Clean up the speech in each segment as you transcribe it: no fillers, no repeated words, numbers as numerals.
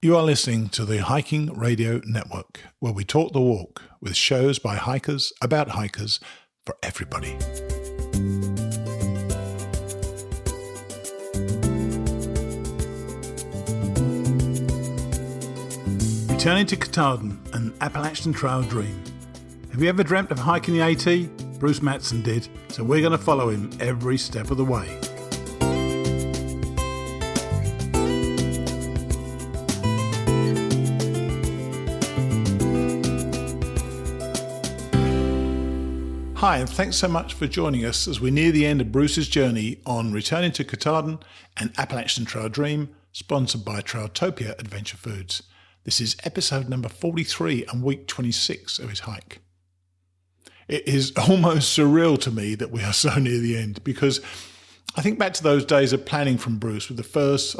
You are listening to the Hiking Radio Network, where we talk the walk with shows by hikers, about hikers, for everybody. Returning to Katahdin, an Appalachian Trail dream. Have you ever dreamt of hiking the AT? Bruce Matson did, so we're going to follow him every step of the way. Hi, and thanks so much for joining us as we near the end of Bruce's journey on Returning to Katahdin, an Appalachian Trail Dream, sponsored by Trailtopia Adventure Foods. This is episode number 43 and week 26 of his hike. It is almost surreal to me that we are so near the end, because I think back to those days of planning from Bruce with the first,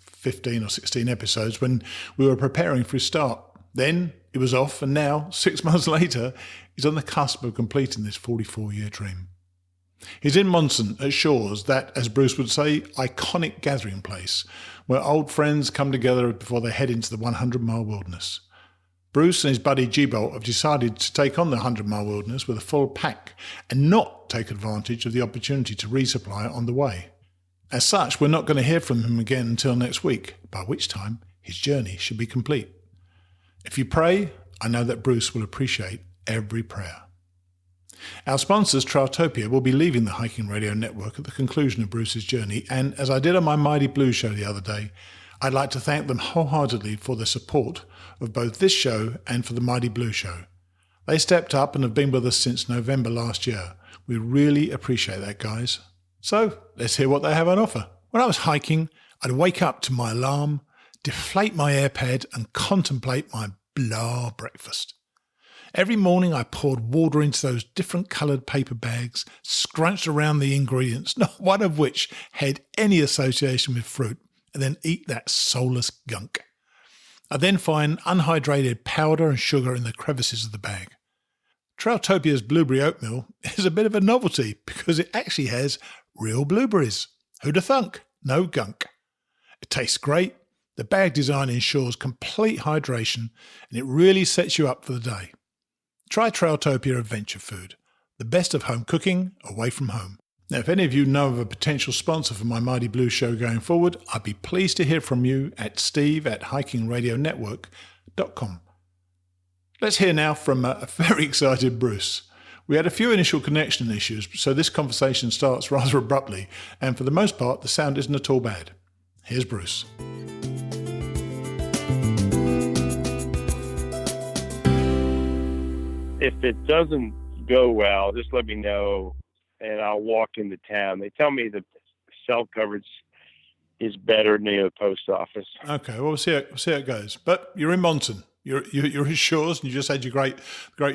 15 or 16 episodes when we were preparing for his start. Then it was off, and now, 6 months later, he's on the cusp of completing this 44-year dream. He's in Monson at Shores, that, as Bruce would say, iconic gathering place where old friends come together before they head into the 100-mile wilderness. Bruce and his buddy GBolt have decided to take on the 100-mile wilderness with a full pack and not take advantage of the opportunity to resupply on the way. As such, we're not going to hear from him again until next week, by which time his journey should be complete. If you pray, I know that Bruce will appreciate every prayer. Our sponsors, Trailtopia, will be leaving the Hiking Radio Network at the conclusion of Bruce's journey, and as I did on my Mighty Blue show the other day, I'd like to thank them wholeheartedly for their support of both this show and for the Mighty Blue show. They stepped up and have been with us since November last year. We really appreciate that, guys. So, let's hear what they have on offer. When I was hiking, I'd wake up to my alarm, deflate my AirPad and contemplate my blah breakfast. Every morning I poured water into those different coloured paper bags, scrunched around the ingredients, not one of which had any association with fruit, and then eat that soulless gunk. I then find unhydrated powder and sugar in the crevices of the bag. Trailtopia's blueberry oatmeal is a bit of a novelty because it actually has real blueberries. Who'da thunk? No gunk. It tastes great. The bag design ensures complete hydration, and it really sets you up for the day. Try Trailtopia Adventure Food, the best of home cooking away from home. Now, if any of you know of a potential sponsor for my Mighty Blue show going forward, I'd be pleased to hear from you at steve@hikingradionetwork.com. Let's hear now from a very excited Bruce. We had a few initial connection issues, so this conversation starts rather abruptly, and for the most part, the sound isn't at all bad. Here's Bruce. If it doesn't go well, just let me know, and I'll walk into town. They tell me the cell coverage is better near the post office. Okay, well, we'll see how it goes. But you're in Monson. You're at Shores, and you just had your great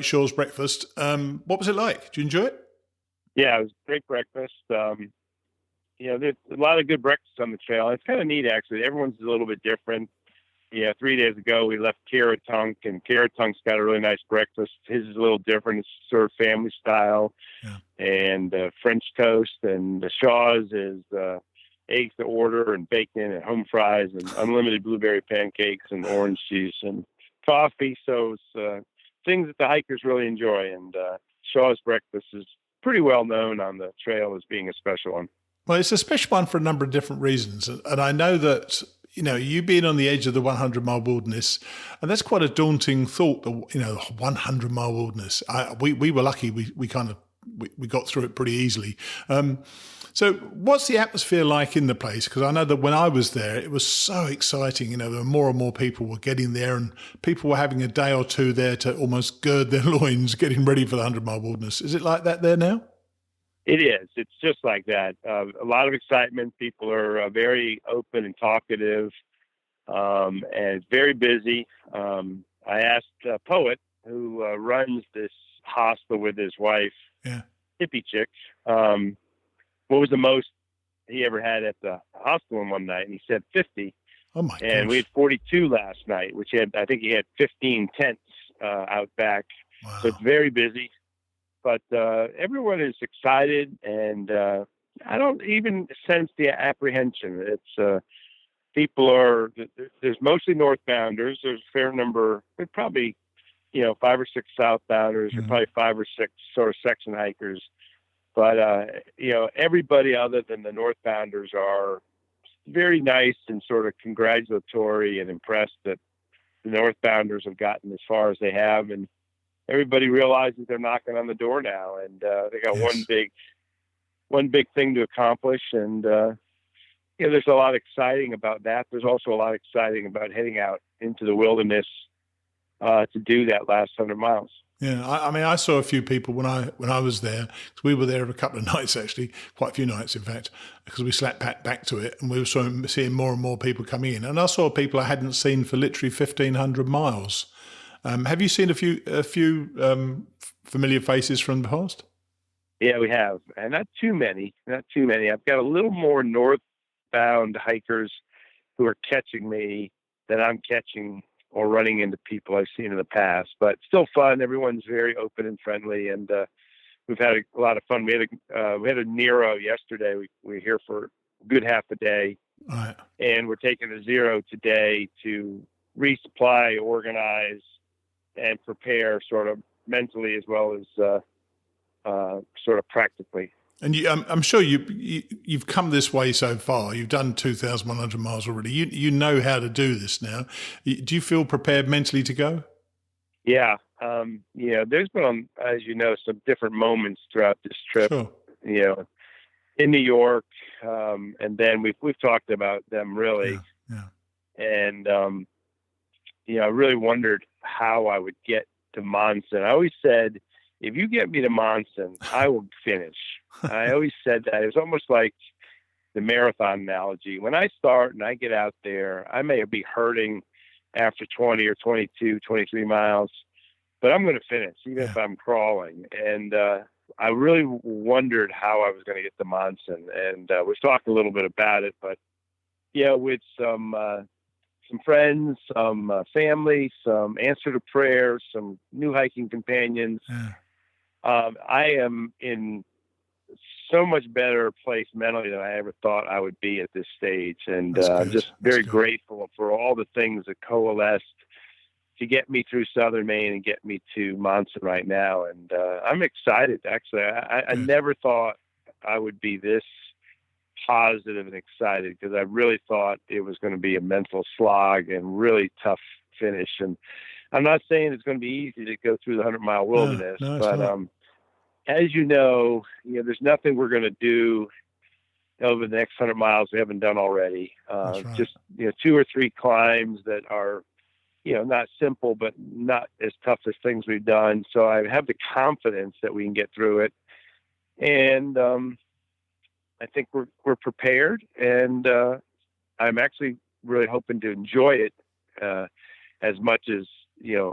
Shores breakfast. What was it like? Did you enjoy it? Yeah, it was a great breakfast. There's a lot of good breakfasts on the trail. It's kind of neat, actually. Everyone's a little bit different. 3 days ago, we left Karatunk, and Karatunk's got a really nice breakfast. His is a little different. It's sort of family style, and French toast. And the Shaw's is eggs to order and bacon and home fries and unlimited blueberry pancakes and orange juice and coffee. So it's things that the hikers really enjoy. And Shaw's breakfast is pretty well known on the trail as being a special one. Well, it's a special one for a number of different reasons. And I know that you being on the edge of the 100-mile wilderness, and that's quite a daunting thought, the 100-mile wilderness. We were lucky. We got through it pretty easily. So what's the atmosphere like in the place? Because I know that when I was there, it was so exciting. There were more and more people were getting there, and people were having a day or two there to almost gird their loins, getting ready for the 100-mile wilderness. Is it like that there now? It is. It's just like that. A lot of excitement. People are very open and talkative, and very busy. I asked a poet who runs this hostel with his wife, hippie chick, what was the most he ever had at the hostel in one night, and he said 50. Oh my! And we had 42 last night, which I think he had 15 tents out back. Wow. So it's very busy. But everyone is excited, and I don't even sense the apprehension. It's people are, there's mostly northbounders. There's a fair number, there's probably, 5 or 6 southbounders, or probably 5 or 6 sort of section hikers. But, everybody other than the northbounders are very nice and sort of congratulatory and impressed that the northbounders have gotten as far as they have. And everybody realizes they're knocking on the door now. And they got one big thing to accomplish. And, there's a lot exciting about that. There's also a lot exciting about heading out into the wilderness to do that last 100 miles. Yeah, I saw a few people when I was there, because we were there a couple of nights, actually, quite a few nights, in fact, because we slept back to it, and we were seeing more and more people coming in. And I saw people I hadn't seen for literally 1,500 miles. Have you seen a few familiar faces from the past? Yeah, we have, and not too many. I've got a little more northbound hikers who are catching me than I'm catching or running into people I've seen in the past, but still fun. Everyone's very open and friendly, and we've had a lot of fun. We had a Nero yesterday. We were here for a good half a day, right, and we're taking a Zero today to resupply, organize, and prepare, sort of mentally as well as sort of practically. And I'm sure you've come this way so far. You've done 2,100 miles already. You know how to do this now. Do you feel prepared mentally to go? Yeah. There's been, as you know, some different moments throughout this trip. Sure. In New York, and then we've talked about them really. Yeah. And I really wondered how I would get to Monson. I always said, if you get me to Monson, I will finish. I always said that. It was almost like the marathon analogy. When I start and I get out there, I may be hurting after 20 or 22, 23 miles, but I'm going to finish, even if I'm crawling. And I really wondered how I was going to get to Monson. And we've talked a little bit about it, but with some friends, some family, some answer to prayer, some new hiking companions. I am in so much better place mentally than I ever thought I would be at this stage. And I'm just very grateful for all the things that coalesced to get me through Southern Maine and get me to Monson right now. And I'm excited, actually. I never thought I would be this positive and excited, because I really thought it was going to be a mental slog and really tough finish. And I'm not saying it's going to be easy to go through the 100-mile wilderness, but as you know, there's nothing we're going to do over the next 100 miles we haven't done already. Right. Just 2 or 3 climbs that are not simple, but not as tough as things we've done. So I have the confidence that we can get through it, and I think we're prepared, and I'm actually really hoping to enjoy it as much as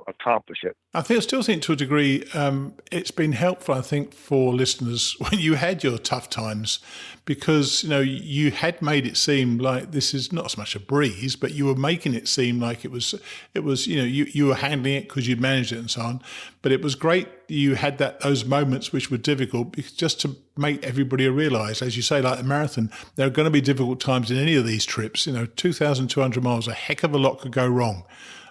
accomplish it. I still think to a degree it's been helpful, I think, for listeners when you had your tough times, because you had made it seem like this is not so much a breeze, but you were making it seem like it was you were handling it because you'd managed it and so on. But it was great you had those moments which were difficult, just to make everybody realise, as you say, like a marathon, there are going to be difficult times in any of these trips. 2,200 miles, a heck of a lot could go wrong.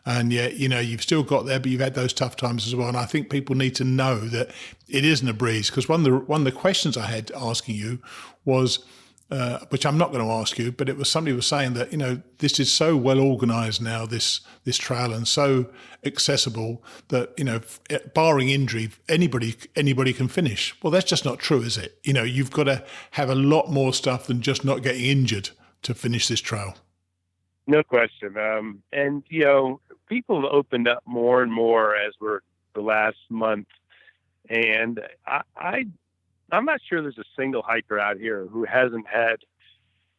And yet, you've still got there, but you've had those tough times as well. And I think people need to know that it isn't a breeze. Because one of the questions I had asking you was, which I'm not going to ask you, but it was somebody was saying that this is so well organised now, this trail, and so accessible that barring injury, anybody can finish. Well, that's just not true, is it? You've got to have a lot more stuff than just not getting injured to finish this trail. No question. And people have opened up more and more as we're the last month. And I'm not sure there's a single hiker out here who hasn't had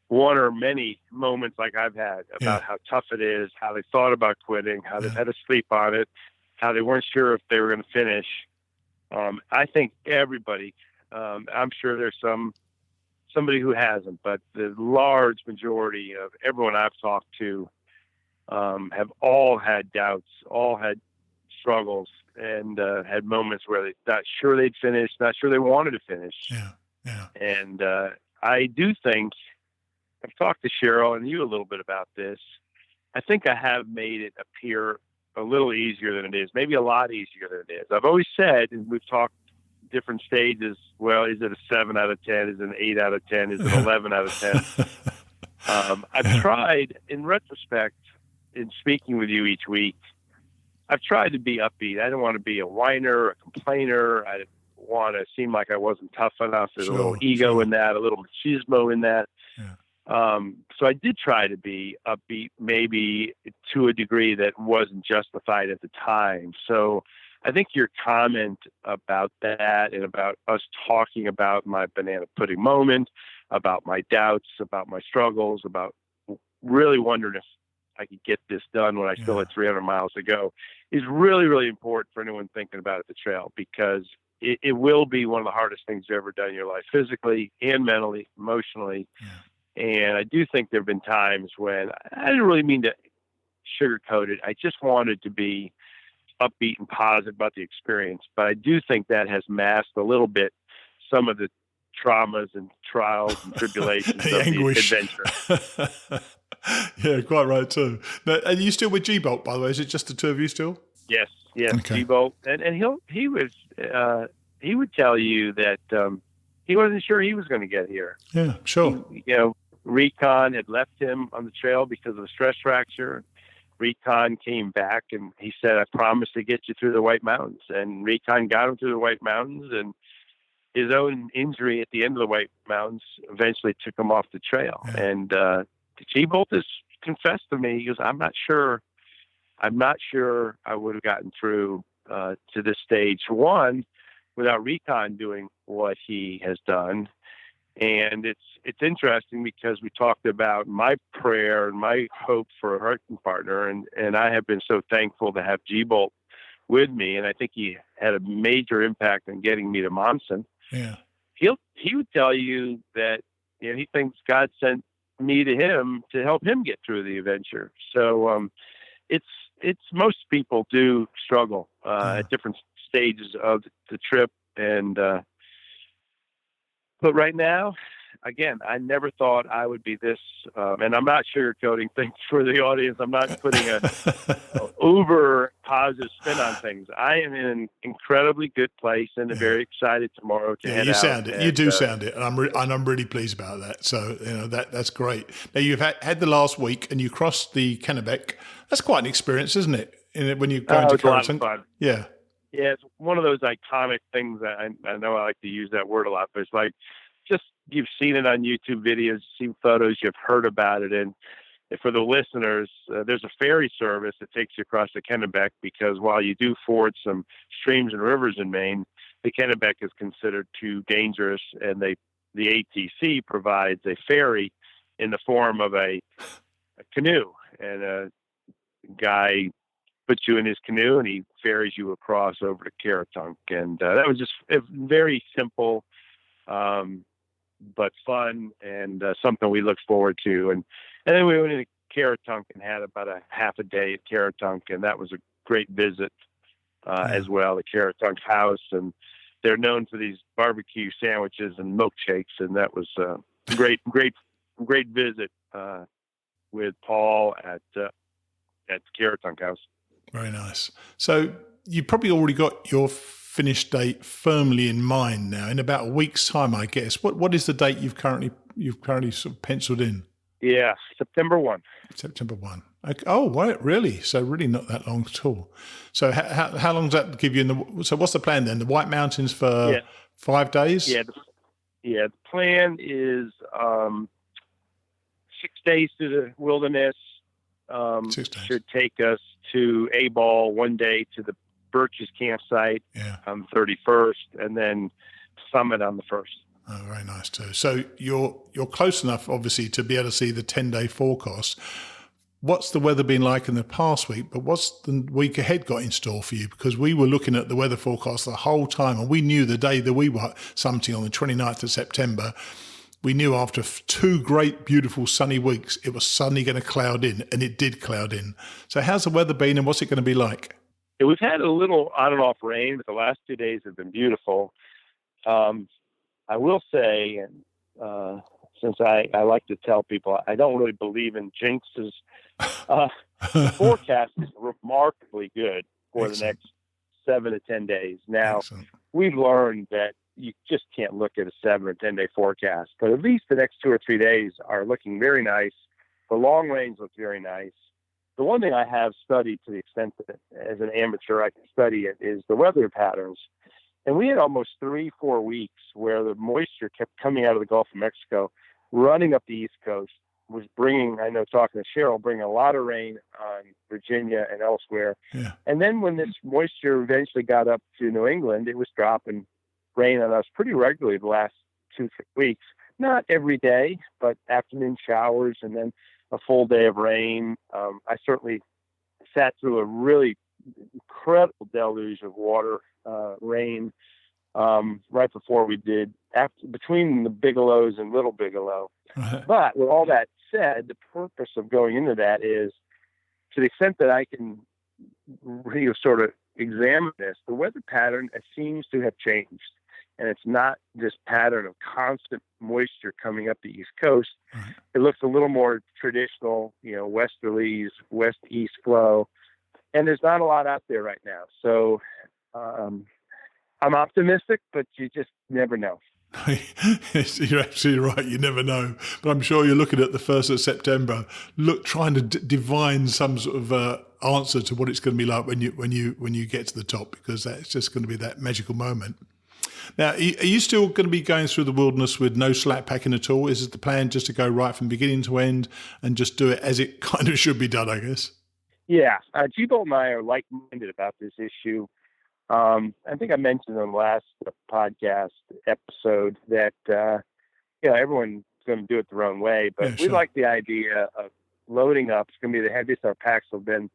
one or many moments like I've had about how tough it is, how they thought about quitting, how they've had to sleep on it, how they weren't sure if they were going to finish. I think everybody, I'm sure there's somebody who hasn't, but the large majority of everyone I've talked to have all had doubts, all had struggles, and had moments where they're not sure they'd finish, not sure they wanted to finish. Yeah. And I do think I've talked to Cheryl and you a little bit about this. I think I have made it appear a little easier than it is, maybe a lot easier than it is. I've always said, and we've talked different stages, well, is it a 7 out of 10? Is it an 8 out of 10? Is it 11 out of 10? I've tried, in retrospect, in speaking with you each week, I've tried to be upbeat. I don't want to be a whiner, a complainer. I want to seem like I wasn't tough enough. There's a little ego in that, a little machismo in that. Yeah. So I did try to be upbeat, maybe to a degree that wasn't justified at the time. So I think your comment about that and about us talking about my banana pudding moment, about my doubts, about my struggles, about really wondering if I could get this done when I still had 300 miles to go is really, really important for anyone thinking about the trail, because it will be one of the hardest things you've ever done in your life, physically and mentally, emotionally. Yeah. And I do think there have been times when I didn't really mean to sugarcoat it. I just wanted to be upbeat and positive about the experience. But I do think that has masked a little bit some of the traumas and trials and tribulations of anguish. The adventure. Yeah, quite right too. Now, are you still with GBolt, by the way? Is it just the two of you still? Yes, okay. GBolt, and he would tell you that he wasn't sure he was going to get here. Yeah, sure. Recon had left him on the trail because of a stress fracture. Recon came back and he said, "I promise to get you through the White Mountains." And Recon got him through the White Mountains, and his own injury at the end of the White Mountains eventually took him off the trail. Yeah. And GBolt has confessed to me, he goes, I'm not sure I would have gotten through to this stage one without Recon doing what he has done. And it's interesting because we talked about my prayer and my hope for a hiking partner, and I have been so thankful to have GBolt with me, and I think he had a major impact on getting me to Monson. Yeah, he would tell you that he thinks God sent me to him to help him get through the adventure. So it's most people do struggle at different stages of the trip, and but right now, again, I never thought I would be this, and I'm not sugarcoating things for the audience. I'm not putting a uber positive spin on things. I am in an incredibly good place and very excited tomorrow to head out. You do sound it, and I'm really pleased about that. So that's great. Now you've had the last week, and you crossed the Kennebec. That's quite an experience, isn't it? When you go into it's a lot of fun. Yeah. Yeah, it's one of those iconic things that I know I like to use that word a lot, but it's like just you've seen it on YouTube videos, seen photos, you've heard about it. And for the listeners, there's a ferry service that takes you across the Kennebec, because while you do ford some streams and rivers in Maine, the Kennebec is considered too dangerous, and the ATC provides a ferry in the form of a canoe, and a guy puts you in his canoe and he ferries you across over to Caratunk. And that was just very simple, but fun, and something we look forward to. And then we went into Caratunk and had about a half a day at Caratunk, and that was a great visit as well, the Caratunk house. And they're known for these barbecue sandwiches and milkshakes, and that was a great visit with Paul at the Caratunk house. Very nice. So you probably already got your finish date firmly in mind now. In about a week's time, I guess. What is the date you've currently sort of penciled in? Yeah, September 1. September 1. Okay. Oh, right, really? So really not that long at all. So how long does that give you? So what's the plan then? The White Mountains for 5 days? Yeah, the plan is 6 days to the wilderness. 6 days. Should take us to A-Ball, 1 day to the Birches campsite on the 31st, and then Summit on the 1st. Oh, very nice too. So you're close enough, obviously, to be able to see the 10-day forecast. What's the weather been like in the past week, but what's the week ahead got in store for you? Because we were looking at the weather forecast the whole time, and we knew the day that we were summiting on the 29th of September, we knew after 2 great, beautiful, sunny weeks, it was suddenly going to cloud in, and it did cloud in. So how's the weather been, and what's it going to be like? Yeah, we've had a little on and off rain, but the last 2 days have been beautiful. I will say, since I like to tell people I don't really believe in jinxes. The forecast is remarkably good for the next 7 to 10 days. Now, we've learned that you just can't look at a 7 or 10 day forecast, but at least the next 2 or 3 days are looking very nice. The long range looks very nice. The one thing I have studied to the extent that as an amateur I can study it is the weather patterns. And we had almost 3-4 weeks where the moisture kept coming out of the Gulf of Mexico, running up the East Coast, was bringing, I know talking to Cheryl, bringing a lot of rain on Virginia and elsewhere. Yeah. And then when this moisture eventually got up to New England, it was dropping rain on us pretty regularly the last 2-3 weeks. Not every day, but afternoon showers and then a full day of rain. I certainly sat through a really incredible deluge of water, rain, right before we did, between the Bigelows and Little Bigelow. But with all that said, the purpose of going into that is, to the extent that I can really sort of examine this, the weather pattern seems to have changed. And it's not this pattern of constant moisture coming up the East Coast. Right. It looks a little more traditional, westerlies, west-east flow. And there's not a lot out there right now. So I'm optimistic, but you just never know. You're absolutely right. You never know. But I'm sure you're looking at the 1st of September, trying to divine some sort of answer to what it's going to be like when you get to the top, because that's just going to be that magical moment. Now, are you still going to be going through the wilderness with no slack packing at all? Is it the plan just to go right from beginning to end and just do it as it kind of should be done, I guess? Yeah. GBolt and I are like-minded about this issue. I think I mentioned on the last podcast episode that, everyone's going to do it their own way, but we like the idea of loading up. It's going to be the heaviest our packs have been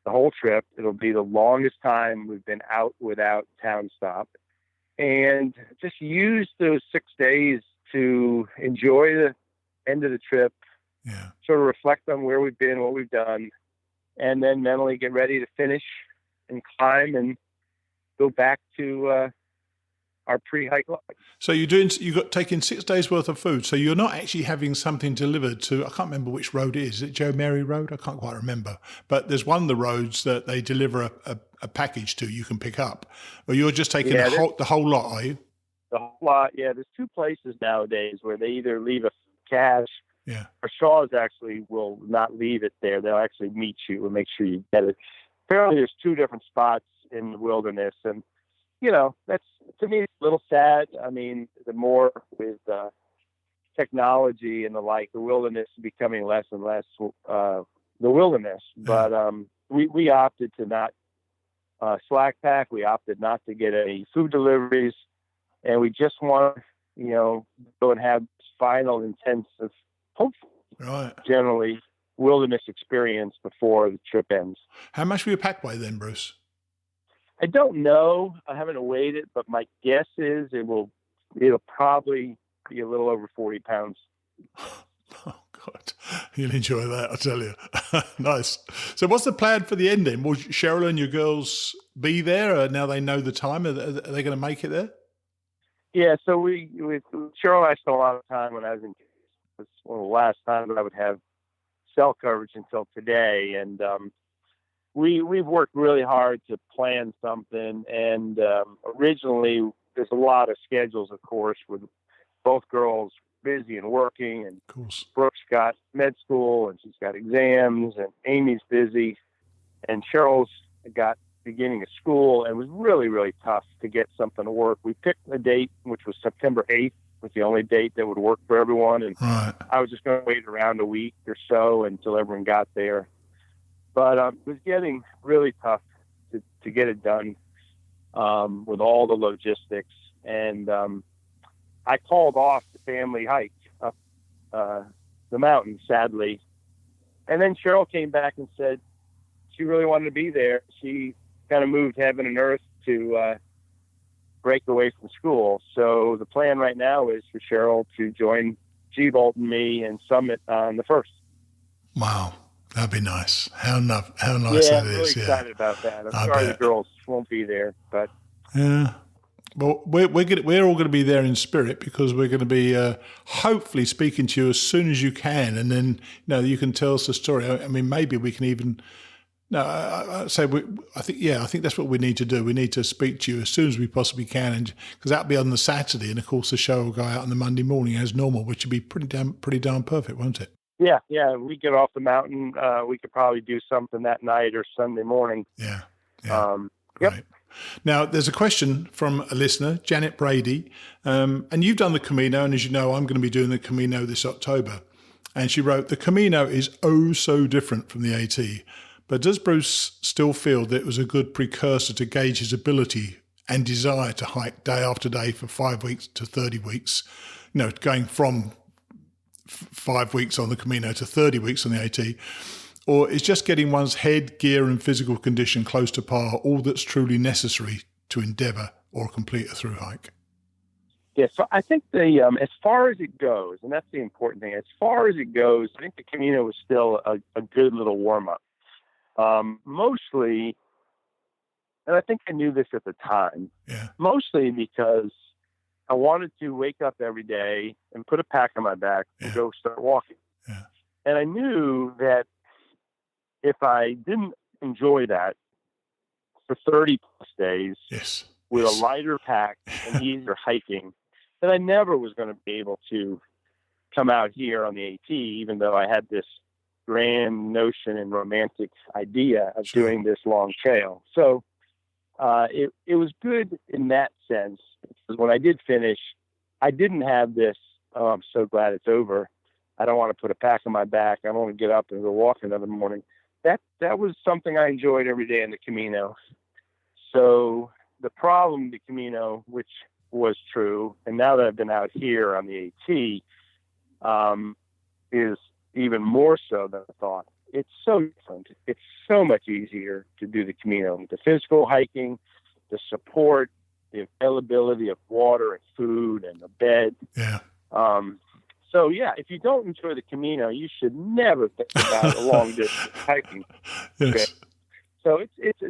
the whole trip. It'll be the longest time we've been out without town stop. And just use those 6 days to enjoy the end of the trip, sort of reflect on where we've been, what we've done, and then mentally get ready to finish and climb and go back to our pre-hike life. So you got taking 6 days worth of food. So you're not actually having something delivered to, I can't remember which road it is. Is it Joe Mary Road? I can't quite remember. But there's one of the roads that they deliver a package to you can pick up. Or you're just taking the whole lot, are you? The whole lot, yeah. There's 2 places nowadays where they either leave a cache, or Shaw's actually will not leave it there. They'll actually meet you and make sure you get it. Apparently there's 2 different spots in the wilderness, and that's, to me, it's a little sad. I mean, the more with technology and the like, the wilderness is becoming less and less the wilderness. But we opted to not slack pack. We opted not to get any food deliveries, and we just want to, go and have this final intensive, hopefully, generally wilderness experience before the trip ends. How much were you packed by then, Bruce? I don't know. I haven't weighed it, but my guess is it'll probably be a little over 40 pounds. Oh, God. You'll enjoy that, I tell you. Nice. So what's the plan for the ending? Will Cheryl and your girls be there? Now they know the time. Are they going to make it there? Yeah, so Cheryl and I spent a lot of time when I was in Kansas. It was one of the last times I would have cell coverage until today. And we've worked really hard to plan something. And originally, there's a lot of schedules, of course, with both girls busy and working. And Brooke's got med school, and she's got exams, and Amy's busy. And Cheryl's got beginning of school, and it was really, really tough to get something to work. We picked a date, which was September 8th, was the only date that would work for everyone. And I was just going to wait around a week or so until everyone got there. But it was getting really tough to get it done with all the logistics. And I called off the family hike up the mountain, sadly. And then Cheryl came back and said she really wanted to be there. She kind of moved heaven and earth to break away from school. So the plan right now is for Cheryl to join GBolt and me and Summit on the 1st. Wow. That'd be nice. How nice that is. I'm really excited about that. I'm sorry the girls won't be there, but yeah. Well, we're all going to be there in spirit because we're going to be hopefully speaking to you as soon as you can, and then you can tell us the story. I mean, maybe we can even. No, I think that's what we need to do. We need to speak to you as soon as we possibly can, and because that'll be on the Saturday, and of course the show will go out on the Monday morning as normal, which would be pretty darn perfect, won't it? Yeah. We get off the mountain. We could probably do something that night or Sunday morning. Yeah. Yep. Great. Now, there's a question from a listener, Janet Brady, and you've done the Camino, and as you know, I'm going to be doing the Camino this October. And she wrote, the Camino is oh so different from the AT, but does Bruce still feel that it was a good precursor to gauge his ability and desire to hike day after day for 5 weeks to 30 weeks, going from 5 weeks on the Camino to 30 weeks on the AT? Or is just getting one's head, gear and physical condition close to par all that's truly necessary to endeavour or complete a through hike? Yeah, so I think as far as it goes, and that's the important thing, as far as it goes, I think the Camino was still a good little warm-up. Mostly, and I think I knew this at the time, mostly because I wanted to wake up every day and put a pack on my back and go start walking. Yeah. And I knew that if I didn't enjoy that for 30 plus days with a lighter pack and easier hiking, then I never was going to be able to come out here on the AT, even though I had this grand notion and romantic idea of doing this long trail. So it was good in that sense, because when I did finish, I didn't have this, oh, I'm so glad it's over. I don't want to put a pack on my back. I don't want to get up and go walk another morning. That was something I enjoyed every day in the Camino. So the problem with the Camino, which was true, and now that I've been out here on the AT, is even more so than I thought. It's so different. It's so much easier to do the Camino. The physical hiking, the support, the availability of water and food and a bed. Yeah. So yeah, if you don't enjoy the Camino, you should never think about a long distance hiking. Yes. Okay? So it's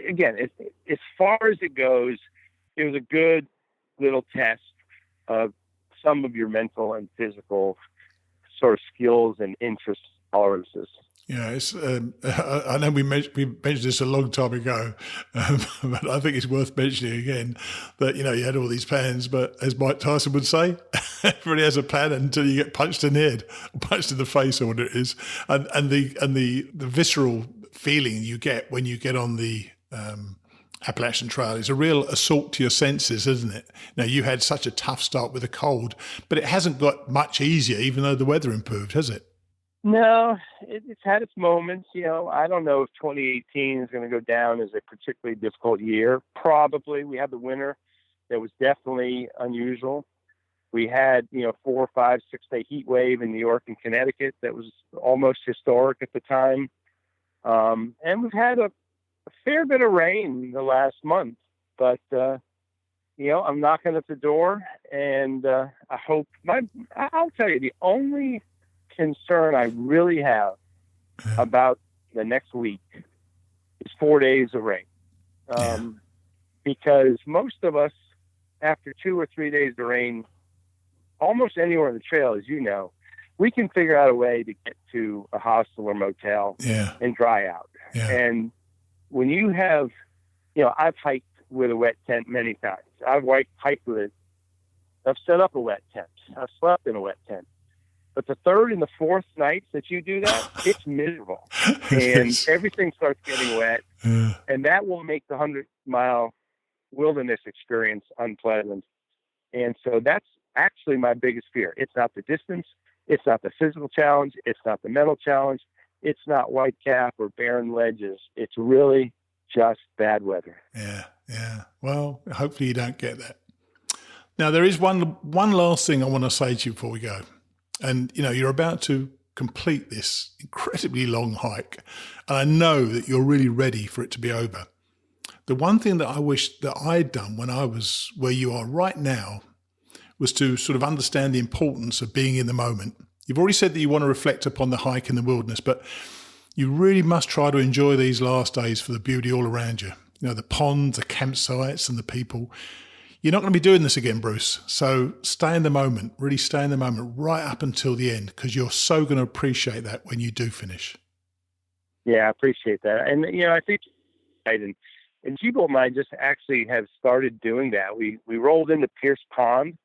again, as far as it goes, it was a good little test of some of your mental and physical sort of skills and interest tolerances. Yeah, it's. I know we mentioned this a long time ago, but I think it's worth mentioning again that you had all these plans, but as Mike Tyson would say, everybody has a plan until you get punched in the head, or punched in the face, or what it is, and the visceral feeling you get when you get on the Appalachian Trail is a real assault to your senses, isn't it? Now, you had such a tough start with a cold, but it hasn't got much easier, even though the weather improved, has it? No, it's had its moments. I don't know if 2018 is going to go down as a particularly difficult year. Probably. We had the winter that was definitely unusual. We had, 4 or 5, 6-day heat wave in New York and Connecticut that was almost historic at the time. And we've had a fair bit of rain the last month, but, I'm knocking at the door, and I hope I'll tell you, the only concern I really have about the next week is 4 days of rain. Because most of us, after 2 or 3 days of rain, almost anywhere on the trail, as you know, we can figure out a way to get to a hostel or motel and dry out. Yeah. And when you have, I've hiked with a wet tent many times. I've hiked with it. I've set up a wet tent. I've slept in a wet tent. But the third and the fourth nights that you do that, it's miserable. And everything starts getting wet. And that will make the 100-mile wilderness experience unpleasant. And so that's actually my biggest fear. It's not the distance. It's not the physical challenge. It's not the mental challenge. It's not white cap or barren ledges. It's really just bad weather. Yeah. Well, hopefully you don't get that. Now, there is one last thing I want to say to you before we go. And, you're about to complete this incredibly long hike. And I know that you're really ready for it to be over. The one thing that I wish that I'd done when I was where you are right now was to sort of understand the importance of being in the moment. You've already said that you want to reflect upon the hike in the wilderness, but you really must try to enjoy these last days for the beauty all around you. The ponds, the campsites and the people. You're not going to be doing this again, Bruce. So stay in the moment, really stay in the moment right up until the end, because you're so going to appreciate that when you do finish. Yeah, I appreciate that. And, I think, and GBolt and I just actually have started doing that. We rolled into Pierce Pond.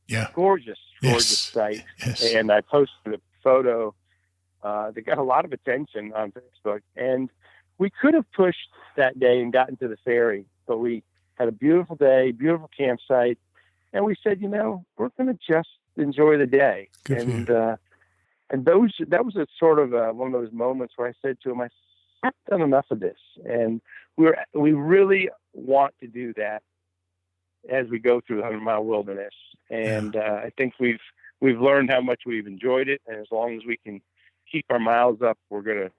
Yeah. Gorgeous site. Yes. And I posted a photo that got a lot of attention on Facebook. And we could have pushed that day and gotten to the ferry, but we had a beautiful day, beautiful campsite. And we said, we're going to just enjoy the day. Good and for you. And that was a sort of one of those moments where I said to him, I've done enough of this. And we really want to do that as we go through the 100-mile wilderness. And I think we've learned how much we've enjoyed it. And as long as we can keep our miles up, we're going to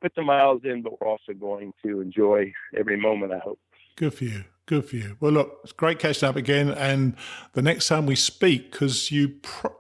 put the miles in, but we're also going to enjoy every moment, I hope. Good for you. Good for you. Well, look, it's great catching up again. And the next time we speak, because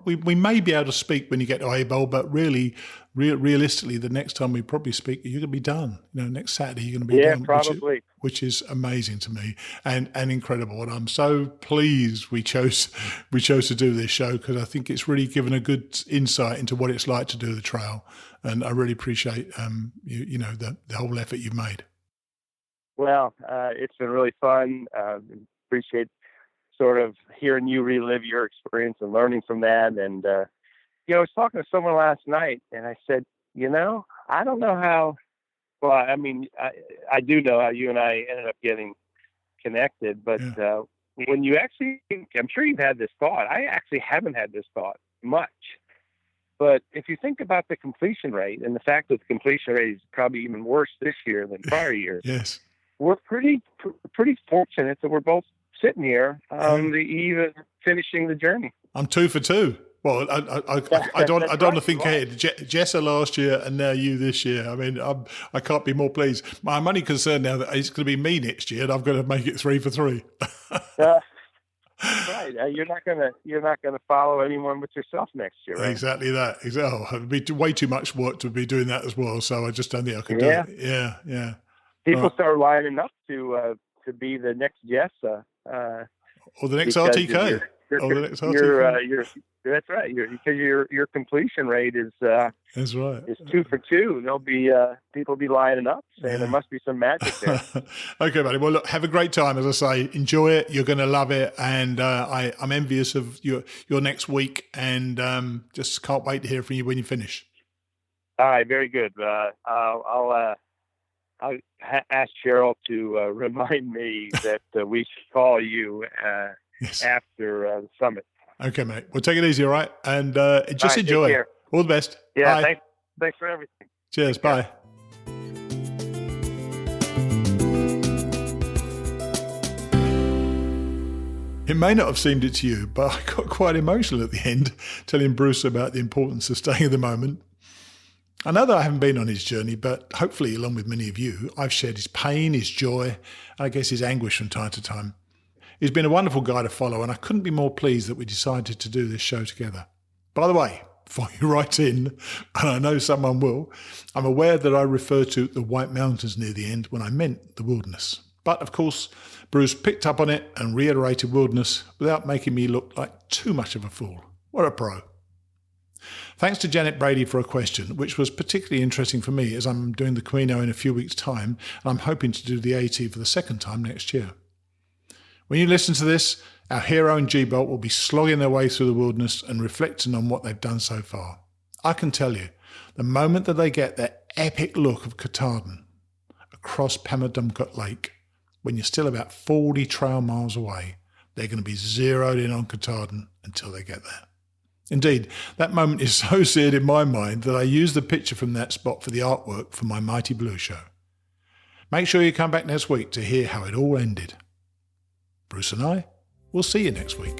we may be able to speak when you get to GBolt, but realistically, the next time we probably speak, you're going to be done. Next Saturday, you're going to be done. Probably. Which is amazing to me and incredible. And I'm so pleased we chose to do this show, because I think it's really given a good insight into what it's like to do the trail. And I really appreciate the whole effort you've made. Well, it's been really fun. Appreciate sort of hearing you relive your experience and learning from that. And, I was talking to someone last night, and I said, I don't know how, well, I mean, I do know how you and I ended up getting connected, but when you actually think, I'm sure you've had this thought. I actually haven't had this thought much. But if you think about the completion rate, and the fact that the completion rate is probably even worse this year than prior years, yes, we're pretty fortunate that we're both sitting here on the eve of finishing the journey. I'm 2 for 2. Well, I don't want to think ahead. Jessa last year and now you this year. I mean, I can't be more pleased. I'm only concerned now that it's going to be me next year, and I'm going to make it 3 for 3. Right. You're not gonna follow anyone but yourself next year, right? Exactly that. It'd be way too much work to be doing that as well. So I just don't think I can do it. Yeah. People start lining up to be the next Jessa, or the next RTK. That's right. Because your completion rate is that's right. Is 2 for 2. There'll be people be lining up saying there must be some magic there. Okay, buddy. Well, look, have a great time. As I say, enjoy it. You're going to love it, and I'm envious of your next week, and just can't wait to hear from you when you finish. All right, very good. I'll ask Cheryl to remind me that we should call you after the summit. Okay, mate. Well, take it easy, all right? And just enjoy. All the best. Yeah, bye. Thanks for everything. Cheers. Bye. It may not have seemed it to you, but I got quite emotional at the end, telling Bruce about the importance of staying in the moment. I know that I haven't been on his journey, but hopefully, along with many of you, I've shared his pain, his joy, and I guess his anguish from time to time. He's been a wonderful guy to follow, and I couldn't be more pleased that we decided to do this show together. By the way, before you write in, and I know someone will, I'm aware that I referred to the White Mountains near the end when I meant the wilderness. But of course, Bruce picked up on it and reiterated wilderness without making me look like too much of a fool. What a pro. Thanks to Janet Brady for a question, which was particularly interesting for me as I'm doing the Camino in a few weeks' time, and I'm hoping to do the AT for the second time next year. When you listen to this, our hero and GBolt will be slogging their way through the wilderness and reflecting on what they've done so far. I can tell you, the moment that they get that epic look of Katahdin across Pamadumcook Lake, when you're still about 40 trail miles away, they're going to be zeroed in on Katahdin until they get there. Indeed, that moment is so seared in my mind that I use the picture from that spot for the artwork for my Mighty Blue show. Make sure you come back next week to hear how it all ended. Bruce and I will see you next week.